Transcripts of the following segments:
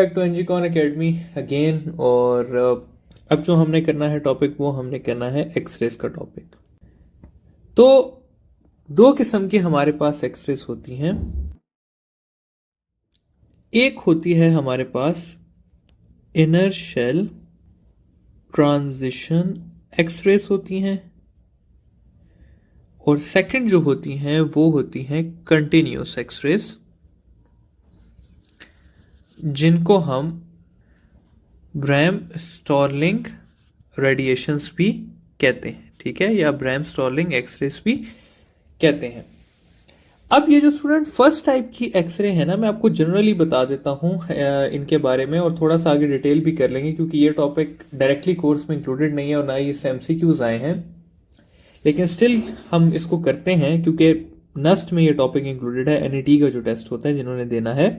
Back to एनजीकॉन academy again. और अब जो हमने करना है टॉपिक, वो हमने करना है एक्सरेज का टॉपिक। तो दो किस्म की हमारे पास एक्सरेज होती हैं। एक होती है हमारे पास इनर शेल ट्रांजिशन एक्सरेज होती हैं, और सेकंड जो होती हैं वो होती हैं कंटिन्यूस एक्सरेज, जिनको हम ब्रैम स्टॉर्लिंग रेडिएशंस भी कहते हैं, ठीक है, या ब्रैम स्टॉर्लिंग एक्सरेज भी कहते हैं। अब ये जो स्टूडेंट फर्स्ट टाइप की एक्सरे है ना, मैं आपको जनरली बता देता हूँ इनके बारे में, और थोड़ा सा आगे डिटेल भी कर लेंगे, क्योंकि ये टॉपिक डायरेक्टली कोर्स में इंक्लूडेड नहीं है और ना ही इससे एमसीक्यूज आए हैं, लेकिन स्टिल हम इसको करते हैं क्योंकि नस्ट में ये टॉपिक इंक्लूडेड है, एनईटी का जो टेस्ट होता है जिन्होंने देना है।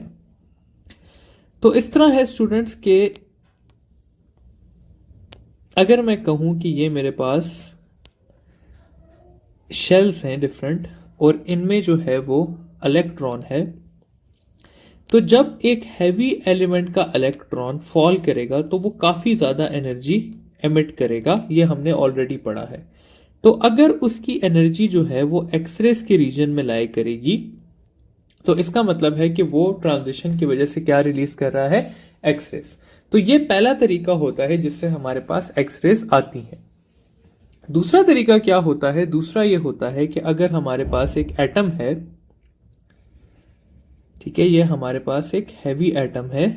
तो इस तरह है स्टूडेंट्स के, अगर मैं कहूं कि ये मेरे पास शेल्स हैं डिफरेंट, और इनमें जो है वो इलेक्ट्रॉन है, तो जब एक हैवी एलिमेंट का इलेक्ट्रॉन फॉल करेगा तो वो काफी ज्यादा एनर्जी एमिट करेगा, ये हमने ऑलरेडी पढ़ा है। तो अगर उसकी एनर्जी जो है वो एक्सरेज के रीजन में लाई करेगी, तो इसका मतलब है कि वो ट्रांजिशन की वजह से क्या रिलीज कर रहा है, एक्सरेज। तो ये पहला तरीका होता है जिससे हमारे पास एक्सरेज आती है। दूसरा तरीका क्या होता है, दूसरा ये होता है कि अगर हमारे पास एक एटम है, ठीक है, ये हमारे पास एक हैवी एटम है,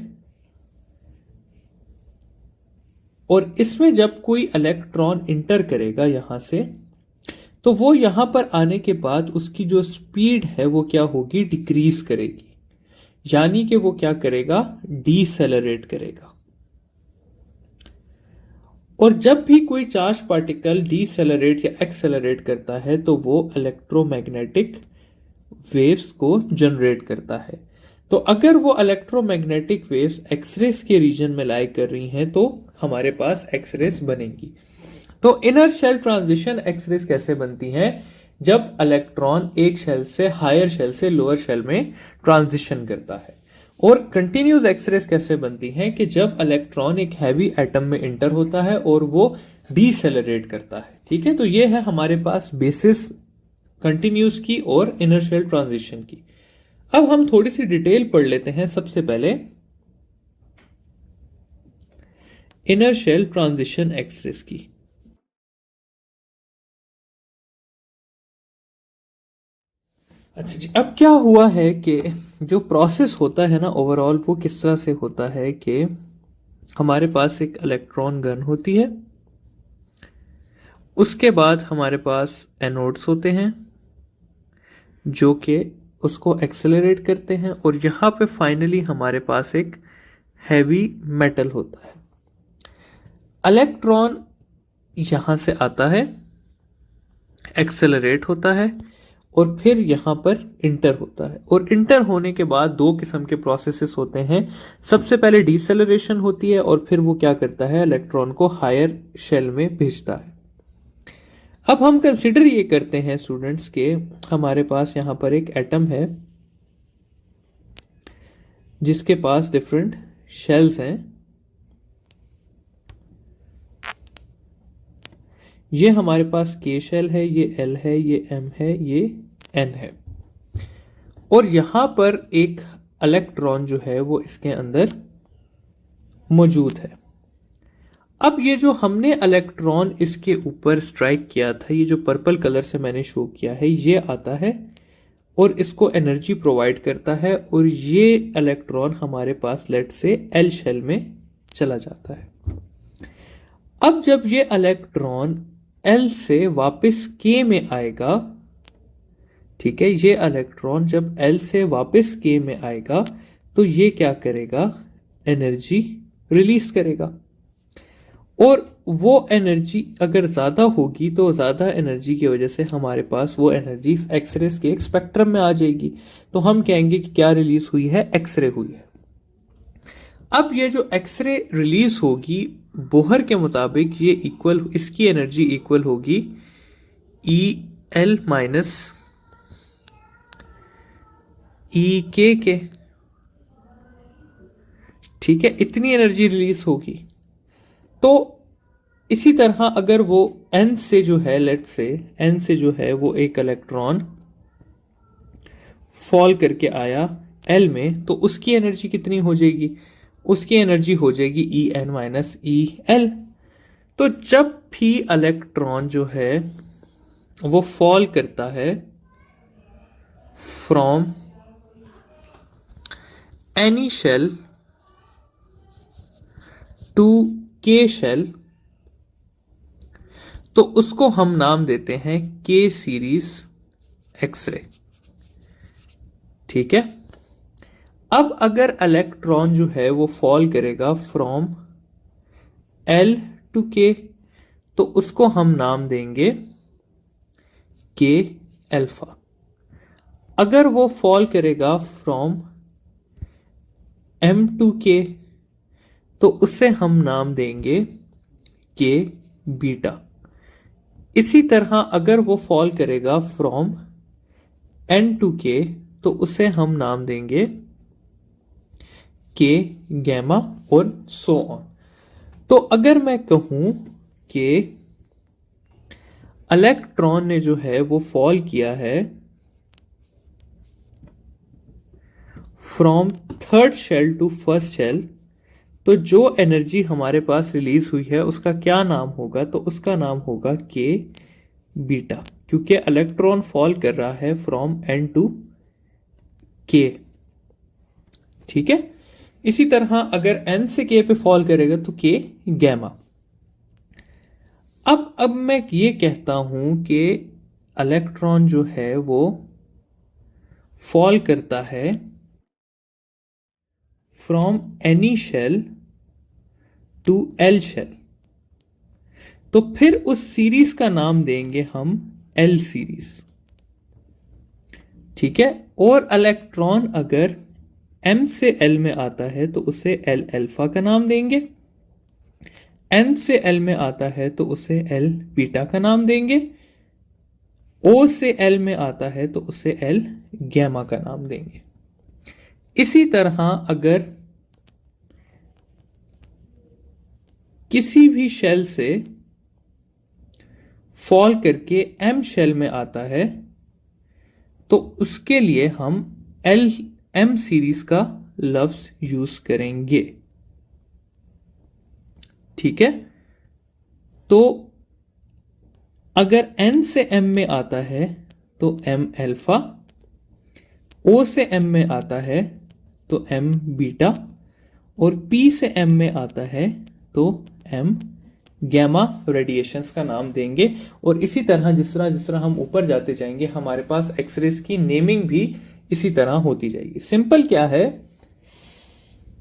और इसमें जब कोई इलेक्ट्रॉन इंटर करेगा यहां से, तो वो यहां पर आने के बाद उसकी जो स्पीड है वो क्या होगी, डिक्रीज करेगी, यानी कि वो क्या करेगा, डीसेलरेट करेगा। और जब भी कोई चार्ज पार्टिकल डीसेलरेट या एक्सेलरेट करता है तो वो इलेक्ट्रोमैग्नेटिक वेव्स को जनरेट करता है। तो अगर वो इलेक्ट्रोमैग्नेटिक वेव्स एक्सरेज के रीजन में लाई कर रही हैं तो हमारे पास एक्सरेज बनेगी। तो इनर शेल ट्रांजिशन एक्सरेज कैसे बनती हैं, जब इलेक्ट्रॉन एक शेल से हायर शेल से लोअर शेल में ट्रांजिशन करता है। और कंटिन्यूस एक्सरेज कैसे बनती हैं, कि जब इलेक्ट्रॉन एक हैवी एटम में इंटर होता है और वो डीसेलरेट करता है, ठीक है। तो ये है हमारे पास बेसिस कंटिन्यूस की और इनर शेल ट्रांजिशन की। अब हम थोड़ी सी डिटेल पढ़ लेते हैं। सबसे पहले इनर शेल ट्रांजिशन एक्सरेज की। अच्छा जी, अब क्या हुआ है कि जो प्रोसेस होता है ना ओवरऑल, वो किस तरह से होता है कि हमारे पास एक इलेक्ट्रॉन गन होती है, उसके बाद हमारे पास एनोड्स होते हैं जो कि उसको एक्सेलरेट करते हैं, और यहां पे फाइनली हमारे पास एक हैवी मेटल होता है। इलेक्ट्रॉन यहां से आता है, एक्सेलरेट होता है, और फिर यहां पर इंटर होता है। और इंटर होने के बाद दो किस्म के प्रोसेसेस होते हैं। सबसे पहले डिसेलरेशन होती है, और फिर वो क्या करता है, इलेक्ट्रॉन को हायर शेल में भेजता है। अब हम कंसिडर ये करते हैं स्टूडेंट्स के, हमारे पास यहां पर एक एटम है जिसके पास डिफरेंट शेल्स हैं। ये हमारे पास के शेल है, ये एल है, ये एम है, ये एन है, और यहां पर एक इलेक्ट्रॉन जो है वो इसके अंदर मौजूद है। अब ये जो हमने इलेक्ट्रॉन इसके ऊपर स्ट्राइक किया था, ये जो पर्पल कलर से मैंने शो किया है, ये आता है और इसको एनर्जी प्रोवाइड करता है, और ये इलेक्ट्रॉन हमारे पास लेट से एल शेल में चला जाता है। अब जब ये इलेक्ट्रॉन एल से वापस के में आएगा, ठीक है, ये इलेक्ट्रॉन जब एल से वापस के में आएगा तो ये क्या करेगा, एनर्जी रिलीज करेगा। और वो एनर्जी अगर ज्यादा होगी तो ज्यादा एनर्जी की वजह से हमारे पास वो एनर्जी एक्सरेज के एक स्पेक्ट्रम में आ जाएगी, तो हम कहेंगे कि क्या रिलीज हुई है, एक्सरे हुई है। अब ये जो एक्सरे रिलीज होगी, बोहर के मुताबिक ये इक्वल, इसकी एनर्जी इक्वल होगी ई एल माइनस ई के। ठीक है, इतनी एनर्जी रिलीज होगी। तो इसी तरह अगर वो n से जो है, लेट से n से जो है वो एक इलेक्ट्रॉन फॉल करके आया l में, तो उसकी एनर्जी कितनी हो जाएगी? उसकी एनर्जी हो जाएगी En माइनस ई एल। तो जब भी इलेक्ट्रॉन जो है वो फॉल करता है फ्रॉम एनी शेल टू के शेल, तो उसको हम नाम देते हैं के सीरीज एक्सरे। ठीक है, अब अगर इलेक्ट्रॉन जो है वो फॉल करेगा फ्रॉम एल टू के, तो उसको हम नाम देंगे के अल्फा। अगर वो फॉल करेगा फ्रॉम एम टू के, तो उससे हम नाम देंगे के बीटा। इसी तरह अगर वो फॉल करेगा फ्रॉम एन टू के, तो उसे हम नाम देंगे के गैमा और सो ऑन। तो अगर मैं कहूं कि इलेक्ट्रॉन ने जो है वो फॉल किया है from third shell to first shell, तो जो एनर्जी हमारे पास रिलीज हुई है उसका क्या नाम होगा? तो उसका नाम होगा के बीटा, क्योंकि इलेक्ट्रॉन फॉल कर रहा है फ्रॉम एन टू के। ठीक है, इसी तरह अगर एन से के पे फॉल करेगा तो के गैमा। अब मैं ये कहता हूं कि इलेक्ट्रॉन जो है वो फॉल करता है from any shell to L shell, तो फिर उस सीरीज का नाम देंगे हम एल सीरीज। ठीक है, और इलेक्ट्रॉन अगर एम से एल में आता है तो उसे एल अल्फा का नाम देंगे, एन से एल में आता है तो उसे एल बीटा का नाम देंगे, ओ से एल में आता है तो उसे एल गैमा का नाम देंगे। इसी तरह अगर किसी भी शेल से फॉल करके एम शेल में आता है तो उसके लिए हम एल एम सीरीज का लफ्ज यूज करेंगे। ठीक है, तो अगर एन से एम में आता है तो एम अल्फा, ओ से एम में आता है तो एम बीटा, और पी से एम में आता है तो एम गैमा रेडिएशंस का नाम देंगे। और इसी तरह जिस तरह हम ऊपर जाते जाएंगे हमारे पास एक्सरेज की नेमिंग भी इसी तरह होती जाएगी। सिंपल क्या है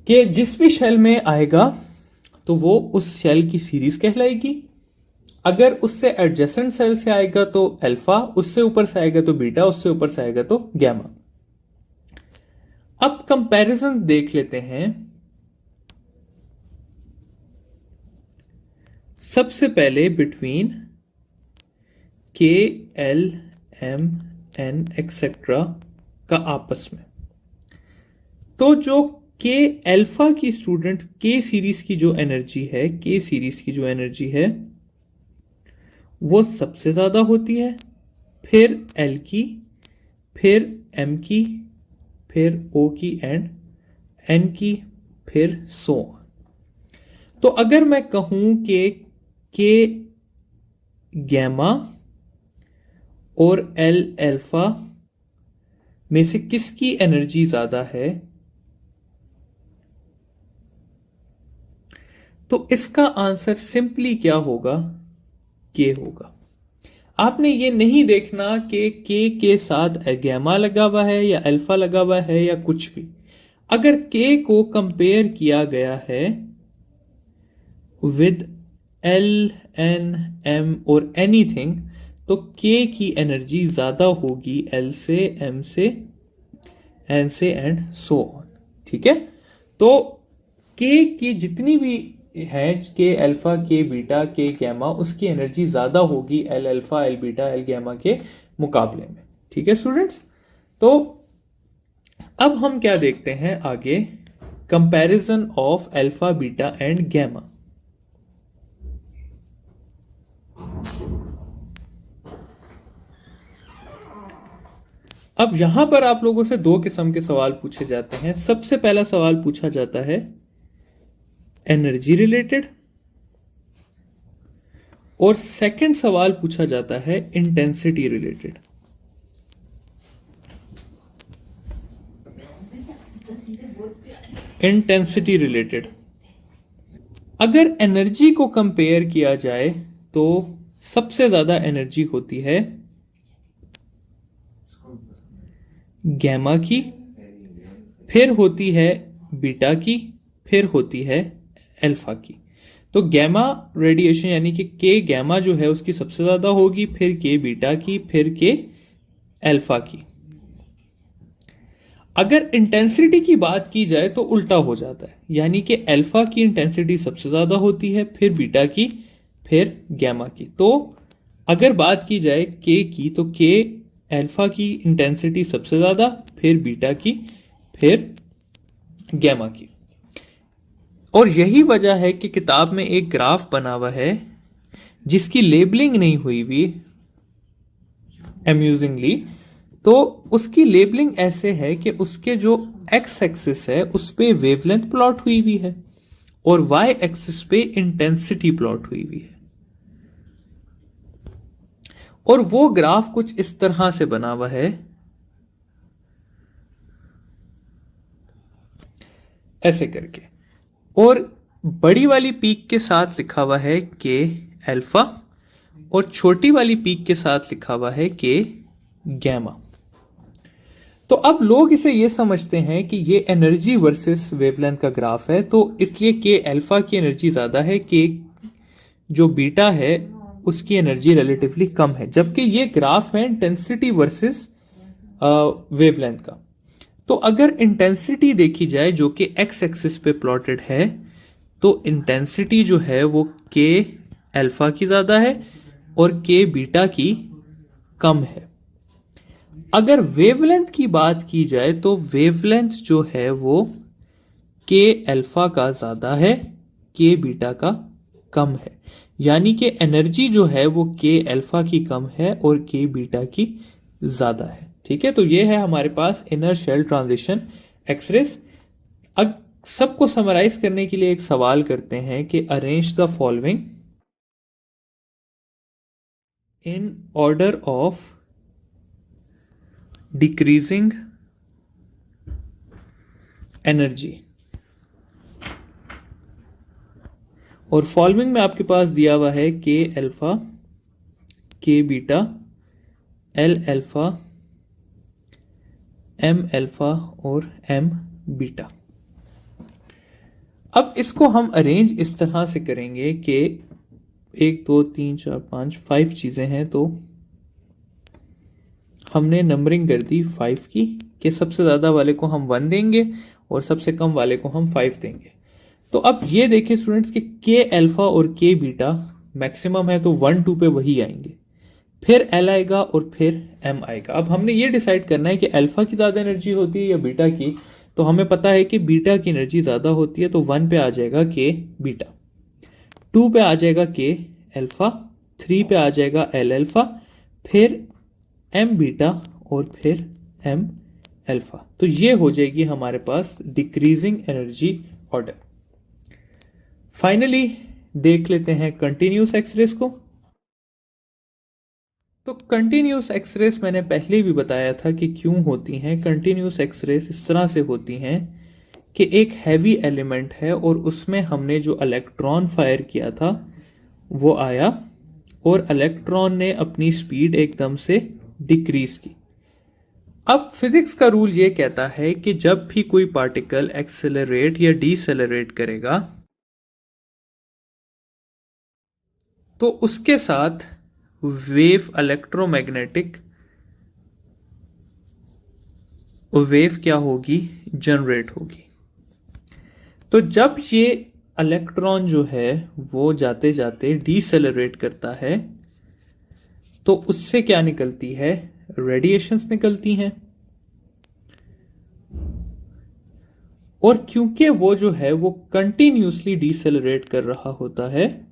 कि जिस भी शेल में आएगा तो वो उस शेल की सीरीज कहलाएगी। अगर उससे एडजेसेंट सेल से आएगा तो अल्फा, उससे ऊपर से आएगा तो बीटा, उससे ऊपर से आएगा तो गैमा। अब कंपैरिजन देख लेते हैं। सबसे पहले बिटवीन के एल एम एन एक्सेट्रा का आपस में, तो जो के अल्फा की स्टूडेंट के सीरीज की जो एनर्जी है, के सीरीज की जो एनर्जी है वो सबसे ज्यादा होती है, फिर एल की, फिर एम की, फिर ओ की एंड एन की, फिर सो। तो अगर मैं कहूं कि के गैमा और एल अल्फा में से किसकी एनर्जी ज्यादा है, तो इसका आंसर सिंपली क्या होगा? के होगा। आपने ये नहीं देखना कि के साथ गैमा लगा हुआ है या अल्फा लगा हुआ है या कुछ भी। अगर के को कंपेयर किया गया है विद एल एन एम और एनीथिंग, तो के की एनर्जी ज्यादा होगी एल से, एम से, एन से एंड सो ऑन। ठीक है, तो के की जितनी भी है, के अल्फा, के बीटा, के गैमा, उसकी एनर्जी ज्यादा होगी L alpha, L beta, L gamma के मुकाबले में। ठीक है स्टूडेंट्स, तो अब हम क्या देखते हैं आगे comparison of alpha, beta and gamma. अब यहां पर आप लोगों से दो किस्म के सवाल पूछे जाते हैं। सबसे पहला सवाल पूछा जाता है एनर्जी रिलेटेड, और सेकंड सवाल पूछा जाता है इंटेंसिटी रिलेटेड। इंटेंसिटी रिलेटेड, अगर एनर्जी को कंपेयर किया जाए तो सबसे ज्यादा एनर्जी होती है गैमा की, फिर होती है बीटा की, फिर होती है अल्फा की। तो गैमा रेडिएशन यानी कि के गैमा जो है उसकी सबसे ज्यादा होगी, फिर के बीटा की, फिर के अल्फा की। अगर इंटेंसिटी की बात की जाए तो उल्टा हो जाता है, यानी कि अल्फा की इंटेंसिटी सबसे ज्यादा होती है, फिर बीटा की, फिर गैमा की। तो अगर बात की जाए के की, तो के अल्फा की इंटेंसिटी सबसे ज्यादा, फिर बीटा की, फिर गैमा की। और यही वजह है कि किताब में एक ग्राफ बना हुआ है जिसकी लेबलिंग नहीं हुई हुई, अम्यूजिंगली। तो उसकी लेबलिंग ऐसे है कि उसके जो एक्स एक्सिस है उस पे वेवलेंथ प्लॉट हुई हुई है और वाई एक्सिस पे इंटेंसिटी प्लॉट हुई हुई है। और वो ग्राफ कुछ इस तरह से बना हुआ है, ऐसे करके, और बड़ी वाली पीक के साथ लिखा हुआ है के अल्फा और छोटी वाली पीक के साथ लिखा हुआ है के गैमा। तो अब लोग इसे ये समझते हैं कि ये एनर्जी वर्सेस वेवलेंथ का ग्राफ है, तो इसलिए के अल्फा की एनर्जी ज्यादा है, के जो बीटा है उसकी एनर्जी रिलेटिवली कम है, जबकि ये ग्राफ है इंटेंसिटी वर्सेस वेवलेंथ का। तो अगर इंटेंसिटी देखी जाए जो कि एक्स एक्सिस पे प्लॉटेड है, तो इंटेंसिटी जो है वो के अल्फा की ज्यादा है और के बीटा की कम है। अगर वेवलेंथ की बात की जाए तो वेवलेंथ जो है वो के अल्फा का ज्यादा है, के बीटा का कम है, यानी कि एनर्जी जो है वो के अल्फा की कम है और के बीटा की ज्यादा है। ठीक है, तो ये है हमारे पास इनर शेल ट्रांजिशन एक्सरेस। अब सबको समराइज करने के लिए एक सवाल करते हैं कि arrange the following in order of decreasing energy. और फॉलोइंग में आपके पास दिया हुआ है K alpha, K beta, L alpha, M alpha और एम बीटा। अब इसको हम अरेंज इस तरह से करेंगे कि 1 2 3 4 5 5 चीजें हैं, तो हमने नंबरिंग कर दी 5 की, कि सबसे ज्यादा वाले को हम 1 देंगे और सबसे कम वाले को हम 5 देंगे। तो अब ये देखिए स्टूडेंट्स कि के अल्फा और के बीटा मैक्सिमम है, तो 1 2 पे वही आएंगे, फिर एल आएगा और फिर एम आएगा। अब हमने ये डिसाइड करना है कि अल्फा की ज्यादा एनर्जी होती है या बीटा की। तो हमें पता है कि बीटा की एनर्जी ज्यादा होती है, तो 1 पे आ जाएगा के बीटा, 2 पे आ जाएगा के अल्फा, 3 पे आ जाएगा एल अल्फा, फिर एम बीटा और फिर एम अल्फा। तो ये हो जाएगी हमारे पास डिक्रीजिंग एनर्जी ऑर्डर। फाइनली देख लेते हैं कंटिन्यूस एक्सरेस को। तो कंटिन्यूस एक्सरेस मैंने पहले भी बताया था कि क्यों होती हैं। कंटिन्यूस एक्सरेस इस तरह से होती हैं कि एक हैवी एलिमेंट है और उसमें हमने जो इलेक्ट्रॉन फायर किया था वो आया और इलेक्ट्रॉन ने अपनी स्पीड एकदम से डिक्रीज की। अब फिजिक्स का रूल ये कहता है कि जब भी कोई पार्टिकल एक्सेलरेट या डीसेलरेट करेगा तो उसके साथ वेव, इलेक्ट्रोमैग्नेटिक वेव क्या होगी, जनरेट होगी। तो जब ये इलेक्ट्रॉन जो है वो जाते जाते डीसेलरेट करता है तो उससे क्या निकलती है, रेडिएशंस निकलती हैं। और क्योंकि वो जो है वो कंटिन्यूसली डिसेलरेट कर रहा होता है,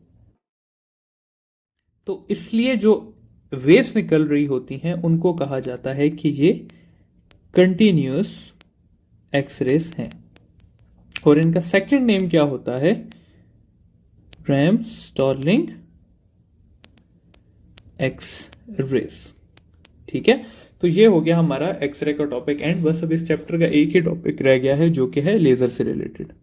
तो इसलिए जो वेव्स निकल रही होती हैं उनको कहा जाता है कि ये कंटिन्यूस एक्सरेस हैं। और इनका सेकंड नेम क्या होता है? RAM-Stirling x-race. ठीक है, तो ये हो गया हमारा एक्सरे का टॉपिक एंड बस अब इस चैप्टर का एक ही टॉपिक रह गया है जो कि है लेजर से रिलेटेड।